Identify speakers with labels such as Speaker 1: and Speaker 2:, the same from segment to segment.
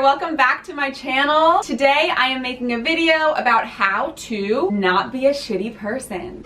Speaker 1: welcome back to my channel. Today I am making a video about how to not be a shitty person.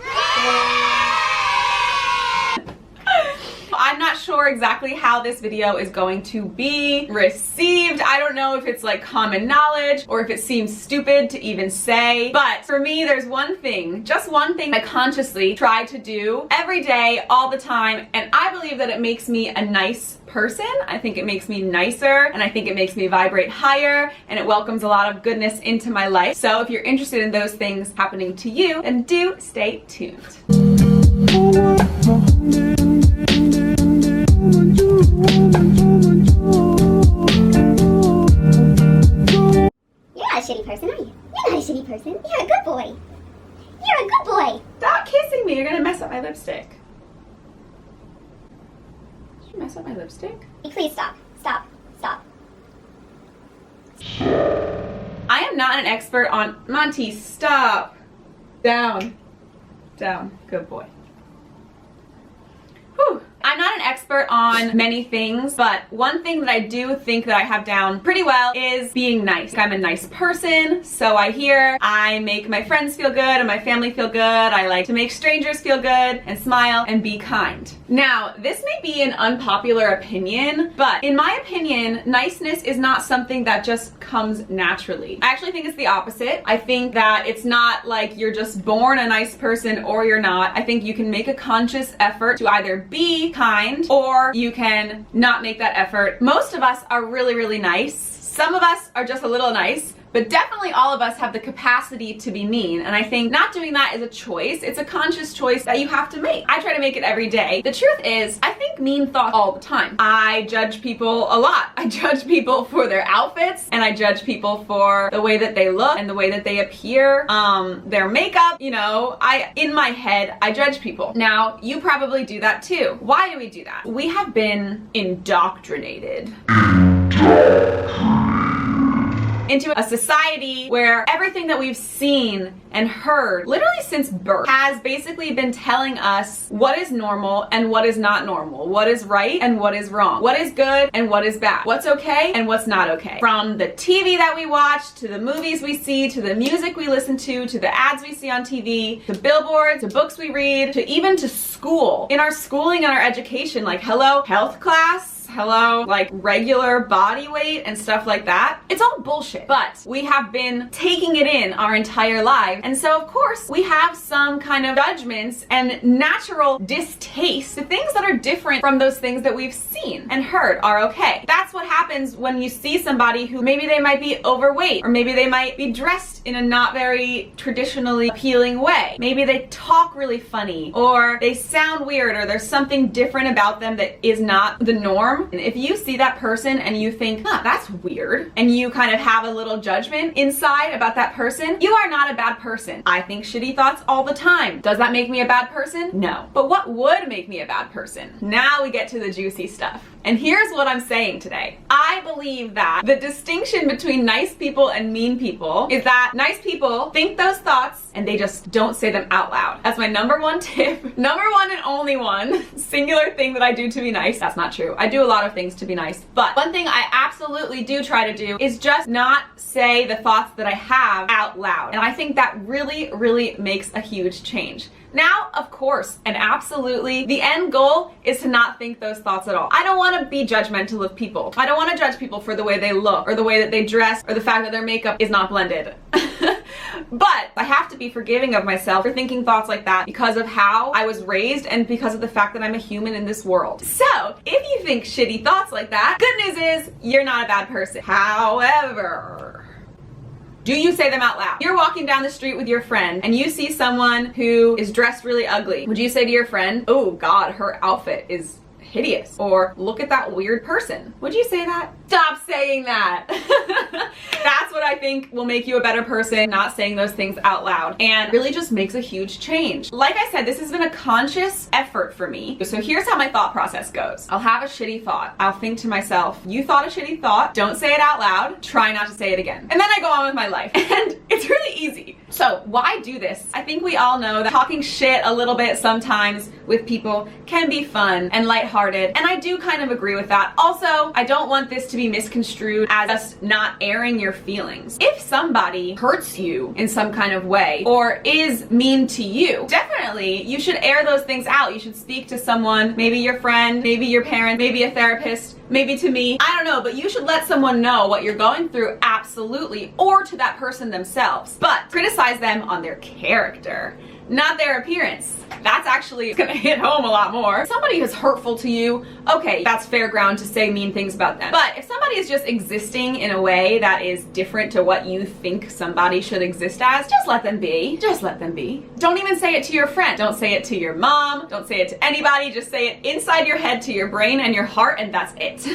Speaker 1: I'm not sure exactly how this video is going to be received. I don't know if it's like common knowledge or if it seems stupid to even say, but for me there's one thing, just one thing I consciously try to do every day, all the time, and I believe that it makes me a nice person. I think it makes me nicer, and I think it makes me vibrate higher, and it welcomes a lot of goodness into my life. So if you're interested in those things happening to you, then do stay tuned.
Speaker 2: You're not a shitty person, are you? You're not a shitty person. You're a good boy. You're a good boy.
Speaker 1: Stop kissing me. You're gonna mess up my lipstick. Did you mess up my lipstick?
Speaker 2: Please stop. Stop. Stop.
Speaker 1: I am not an expert on... Monty, stop. Down. Down. Good boy. Whew. I'm not an expert on many things, but one thing that I do think that I have down pretty well is being nice. I'm a nice person, so I hear. I make my friends feel good and my family feel good. I like to make strangers feel good and smile and be kind. Now, this may be an unpopular opinion, but in my opinion, niceness is not something that just comes naturally. I actually think it's the opposite. I think that it's not like you're just born a nice person or you're not. I think you can make a conscious effort to either be kind or you can not make that effort. Most of us are really, really nice. Some of us are just a little nice, but definitely all of us have the capacity to be mean. And I think not doing that is a choice. It's a conscious choice that you have to make. I try to make it every day. The truth is, I think mean thoughts all the time. I judge people a lot. I judge people for their outfits, and I judge people for the way that they look and the way that they appear, their makeup. You know, in my head, I judge people. Now, you probably do that too. Why do we do that? We have been indoctrinated into a society where everything that we've seen and heard, literally since birth, has basically been telling us what is normal and what is not normal, what is right and what is wrong, what is good and what is bad, what's okay and what's not okay. From the TV that we watch, to the movies we see, to the music we listen to the ads we see on TV, to billboards, to books we read, to even to school. In our schooling and our education, like hello, health class, hello, like regular body weight and stuff like that. It's all bullshit, but we have been taking it in our entire lives. And so of course we have some kind of judgments and natural distaste to things that are different from those things that we've seen and heard are okay. That's what happens when you see somebody who maybe they might be overweight, or maybe they might be dressed in a not very traditionally appealing way. Maybe they talk really funny, or they sound weird, or there's something different about them that is not the norm. And if you see that person and you think, huh, that's weird, and you kind of have a little judgment inside about that person, you are not a bad person. I think shitty thoughts all the time. Does that make me a bad person? No. But what would make me a bad person? Now we get to the juicy stuff. And here's what I'm saying today. I believe that the distinction between nice people and mean people is that nice people think those thoughts and they just don't say them out loud. That's my number one tip. Number one and only one singular thing that I do to be nice. That's not true. I do a lot of things to be nice, but one thing I absolutely do try to do is just not say the thoughts that I have out loud. And I think that really, really makes a huge change. Now, of course, and absolutely, the end goal is to not think those thoughts at all. I don't want to be judgmental of people. I don't want to judge people for the way they look, or the way that they dress, or the fact that their makeup is not blended. But I have to be forgiving of myself for thinking thoughts like that because of how I was raised and because of the fact that I'm a human in this world. So, if you think shitty thoughts like that, good news is you're not a bad person. However, do you say them out loud? You're walking down the street with your friend and you see someone who is dressed really ugly. Would you say to your friend, oh God, her outfit is hideous, or look at that weird person? Would you say that? Stop saying that. That's what I think will make you a better person, not saying those things out loud, and really just makes a huge change. Like I said, this has been a conscious effort for me. So here's how my thought process goes. I'll have a shitty thought. I'll think to myself, you thought a shitty thought, don't say it out loud, try not to say it again. And then I go on with my life. And it's really easy. So why do this? I think we all know that talking shit a little bit sometimes with people can be fun and lighthearted, and I do kind of agree with that. Also, I don't want this to be misconstrued as us not airing your feelings. If somebody hurts you in some kind of way or is mean to you, definitely you should air those things out. You should speak to someone, maybe your friend, maybe your parent, maybe a therapist, maybe to me, I don't know, but you should let someone know what you're going through, absolutely, or to that person themselves. But criticize them on their character, not their appearance. That's actually gonna hit home a lot more. If somebody is hurtful to you, okay, that's fair ground to say mean things about them. But if somebody is just existing in a way that is different to what you think somebody should exist as, just let them be. Just let them be. Don't even say it to your friend. Don't say it to your mom. Don't say it to anybody. Just say it inside your head to your brain and your heart, and that's it.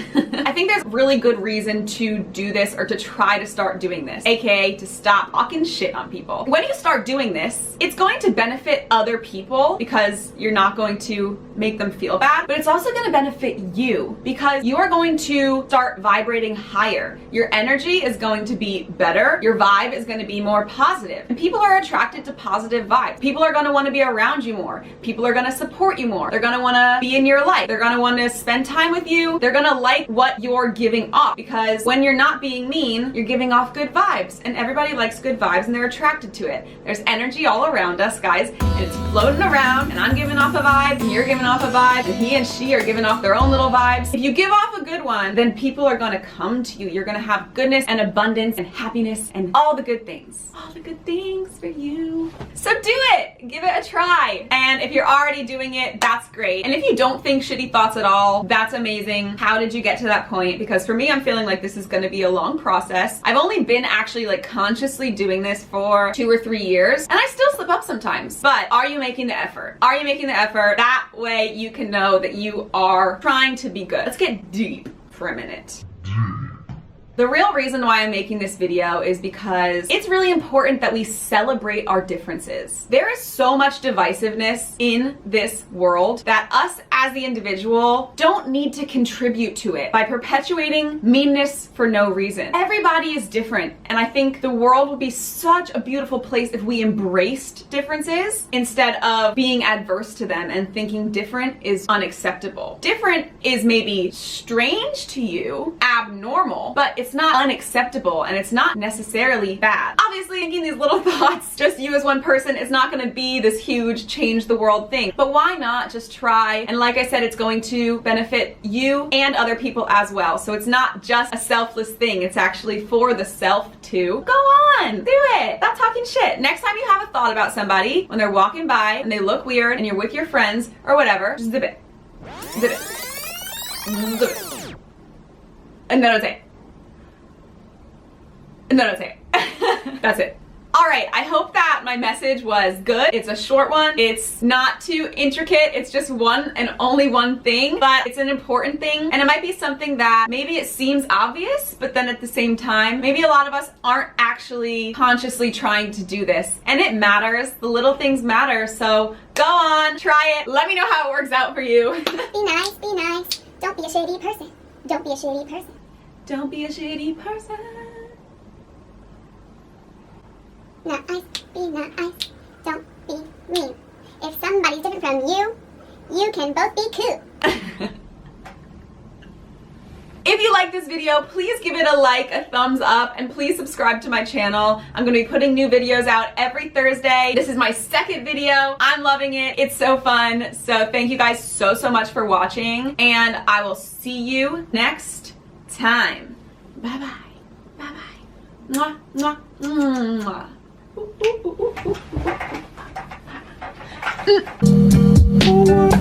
Speaker 1: I think there's really good reason to do this, or to try to start doing this, aka to stop talking shit on people. When you start doing this, it's going to benefit other people because you're not going to make them feel bad, but it's also going to benefit you because you are going to start vibrating higher. Your energy is going to be better. Your vibe is going to be more positive. And people are attracted to positive vibes. People are going to want to be around you more. People are going to support you more. They're going to want to be in your life. They're going to want to spend time with you. They're going to like what you're giving off, because when you're not being mean, you're giving off good vibes, and everybody likes good vibes and they're attracted to it. There's energy all around us, guys, and it's floating around, and I'm giving off a vibe, and you're giving off a vibe, and he and she are giving off their own little vibes. If you give off a good one, then people are going to come to you. You're going to have goodness and abundance and happiness and all the good things. All the good things for you. So do it! Give it a try. And if you're already doing it, that's great. And if you don't think shitty thoughts at all, that's amazing. How did you get to that point? Because for me, I'm feeling like this is going to be a long process. I've only been actually like consciously doing this for 2 or 3 years, and I still slip up sometimes. But are you making the effort? Are you making the effort? That way you can know that you are trying to be good. Let's get deep for a minute. The real reason why I'm making this video is because it's really important that we celebrate our differences. There is so much divisiveness in this world that us as the individual don't need to contribute to it by perpetuating meanness for no reason. Everybody is different, and I think the world would be such a beautiful place if we embraced differences instead of being adverse to them and thinking different is unacceptable. Different is maybe strange to you, abnormal, but it's not unacceptable, and it's not necessarily bad. Obviously, thinking these little thoughts, just you as one person, is not going to be this huge change the world thing, but why not just try? And like I said, it's going to benefit you and other people as well. So it's not just a selfless thing, it's actually for the self too. Go on, do it. Stop talking shit. Next time you have a thought about somebody, when they're walking by and they look weird and you're with your friends or whatever, just zip it. Zip it. Zip it. And then don't say it. And then don't say it. That's it. Alright, I hope that my message was good. It's a short one. It's not too intricate. It's just one and only one thing, but it's an important thing. And it might be something that maybe it seems obvious, but then at the same time, maybe a lot of us aren't actually consciously trying to do this. And it matters. The little things matter. So go on, try it. Let me know how it works out for you.
Speaker 2: Be nice, be nice. Don't be a shitty person. Don't be a shitty person.
Speaker 1: Don't be a shitty person.
Speaker 2: Nice, be nice. Don't be mean. If somebody's different from you, you can both be cool.
Speaker 1: If you like this video, please give it a like, a thumbs up, and please subscribe to my channel. I'm going to be putting new videos out every Thursday. This is my second video. I'm loving it. It's so fun. So thank you guys so much for watching, and I will see you next time. Bye-bye. Bye-bye. Mwah, mwah, mwah. Ooh, ooh, ooh, ooh, ooh.